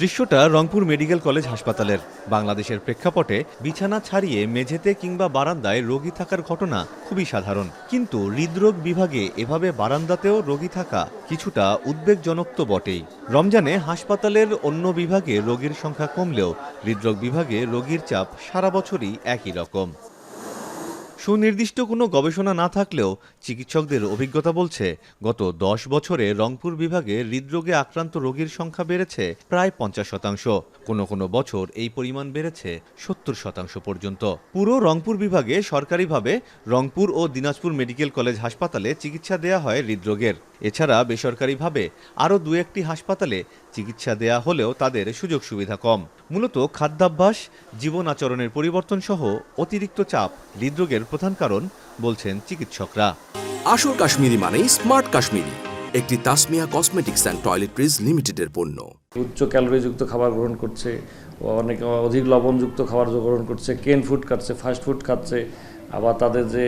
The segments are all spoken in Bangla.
দৃশ্যটা রংপুর মেডিকেল কলেজ হাসপাতালের। বাংলাদেশের প্রেক্ষাপটে বিছানা ছাড়িয়ে মেঝেতে কিংবা বারান্দায় রোগী থাকার ঘটনা খুবই সাধারণ, কিন্তু হৃদরোগ বিভাগে এভাবে বারান্দাতেও রোগী থাকা কিছুটা উদ্বেগজনক তো বটেই। রমজানে হাসপাতালের অন্য বিভাগে রোগীর সংখ্যা কমলেও হৃদরোগ বিভাগে রোগীর চাপ সারা বছরই একই রকম। সুনির্দিষ্ট কোনো গবেষণা না থাকলেও চিকিৎসকদের অভিজ্ঞতা বলছে, গত 10 বছরে রংপুর বিভাগে হৃদরোগে আক্রান্ত রোগীর সংখ্যা বেড়েছে প্রায় 50%। কোনো কোনো বছর এই পরিমাণ বেড়েছে 70% পর্যন্ত। পুরো রংপুর বিভাগে সরকারিভাবে রংপুর ও দিনাজপুর মেডিকেল কলেজ হাসপাতালে চিকিৎসা দেয়া হয় হৃদরোগের। এছাড়া বেসরকারিভাবে আরও 2-1টি হাসপাতালে চিকিৎসা দেয়া হলেও তাদের সুযোগ সুবিধা কম। মূলত খাদ্যাভ্যাস, জীবন আচরণের পরিবর্তন সহ অতিরিক্ত চাপ হৃদরোগের প্রধান কারণ বলছেন চিকিৎসকরা। আসল কাশ্মীরি মানেই স্মার্ট কাশ্মীরি, একটি তাসমিয়া কসমেটিক্স অ্যান্ড টয়লেট্রিজ লিমিটেডের পণ্য। উচ্চ ক্যালোরিযুক্ত খাবার গ্রহণ করছে, অনেকে অধিক লবণযুক্ত খাবার গ্রহণ করছে, কেন ফুড খাচ্ছে, ফাস্ট ফুড খাচ্ছে, আবার তাদের যে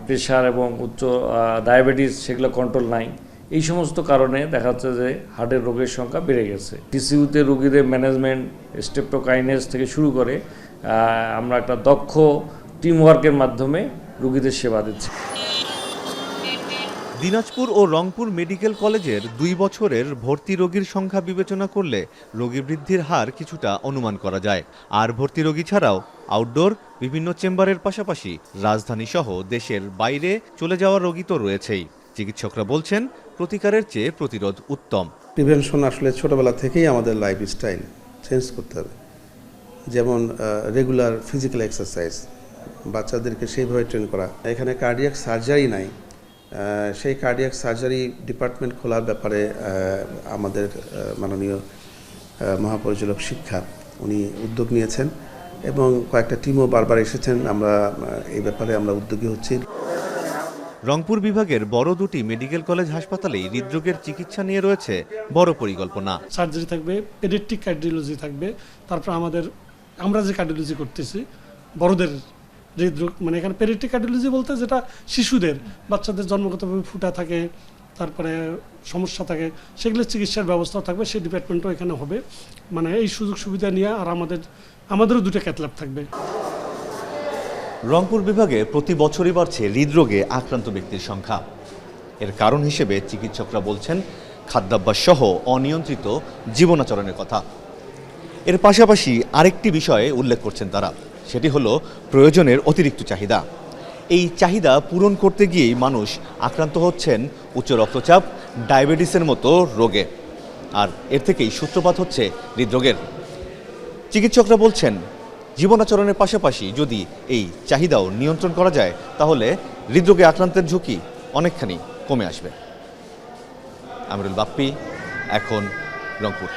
প্রেশার এবং উচ্চ ডায়াবেটিস সেগুলো কন্ট্রোল নাই। এই সমস্ত কারণে দেখা যাচ্ছে যে হার্টের রোগের সংখ্যা বেড়ে গেছে। টিসিউতে রোগীদের ম্যানেজমেন্ট, স্টেপ্টোকাইনেস থেকে শুরু করে আমরা একটা দক্ষ টিম ওয়ার্কের মাধ্যমে রোগীদের সেবা দিচ্ছি। দিনাজপুর ও রংপুর মেডিকেল কলেজের 2 বছরের ভর্তি রোগীর সংখ্যা বিবেচনা করলে রোগী বৃদ্ধির হার কিছুটা অনুমান করা যায়। আর ভর্তি রোগী ছাড়াও আউটডোর বিভিন্ন চেম্বারের পাশাপাশি রাজধানী সহ দেশের বাইরে চলে যাওয়া রোগী তো রয়েছেই। চিকিৎসকরা বলছেন, প্রতিকারের চেয়ে প্রতিরোধ উত্তম। প্রিভেনশন আসলে ছোটবেলা থেকেই আমাদের লাইফস্টাইল চেঞ্জ করতে হবে। যেমন রেগুলার ফিজিক্যাল এক্সারসাইজ, বাচ্চাদেরকে সেইভাবে ট্রেন করা। এখানে কার্ডিয়াক সার্জারি নাই, সেই কার্ডিয়াক সার্জারি ডিপার্টমেন্ট খোলার ব্যাপারে আমাদের মাননীয় মহাপরিচালক শিক্ষা উনি উদ্যোগ নিয়েছেন এবং কয়েকটা টিমও বারবার এসেছেন। আমরা এই ব্যাপারে আমরা উদ্যোগী হচ্ছি। রংপুর বিভাগের বড় 2টি মেডিকেল কলেজ হাসপাতালেই হৃদরোগের চিকিৎসা নিয়ে রয়েছে বড় পরিকল্পনা। সার্জারি থাকবে, পেডিয়াট্রিক কার্ডিওলজি থাকবে, তারপর আমরা যে কার্ডিওলজি করতেছি বড়দের হৃদরোগ, মানে এখানে পেডিয়াট্রিক কার্ডিওলজি বলতে যেটা শিশুদের, বাচ্চাদের জন্মগতভাবে ফুটা থাকে, তারপরে সমস্যা থাকে, সেগুলোর চিকিৎসার ব্যবস্থা থাকবে, সেই ডিপার্টমেন্টও এখানে হবে। মানে এই সুযোগ সুবিধা নিয়ে আর আমাদেরও 2টা ক্যাথ ল্যাব থাকবে। রংপুর বিভাগে প্রতি বছরই বাড়ছে হৃদরোগে আক্রান্ত ব্যক্তির সংখ্যা। এর কারণ হিসেবে চিকিৎসকরা বলছেন খাদ্যাভ্যাস সহ অনিয়ন্ত্রিত জীবনাচরণের কথা। এর পাশাপাশি আরেকটি বিষয়ে উল্লেখ করছেন তারা, সেটি হলো প্রয়োজনের অতিরিক্ত চাহিদা। এই চাহিদা পূরণ করতে গিয়েই মানুষ আক্রান্ত হচ্ছেন উচ্চ রক্তচাপ, ডায়াবেটিসের মতো রোগে, আর এর থেকেই সূত্রপাত হচ্ছে হৃদরোগের। চিকিৎসকরা বলছেন, জীবনাচরণের পাশাপাশি যদি এই চাহিদাও নিয়ন্ত্রণ করা যায় তাহলে হৃদরোগে আক্রান্তের ঝুঁকি অনেকখানি কমে আসবে। আমিরুল বাপ্পি, এখন রংপুর।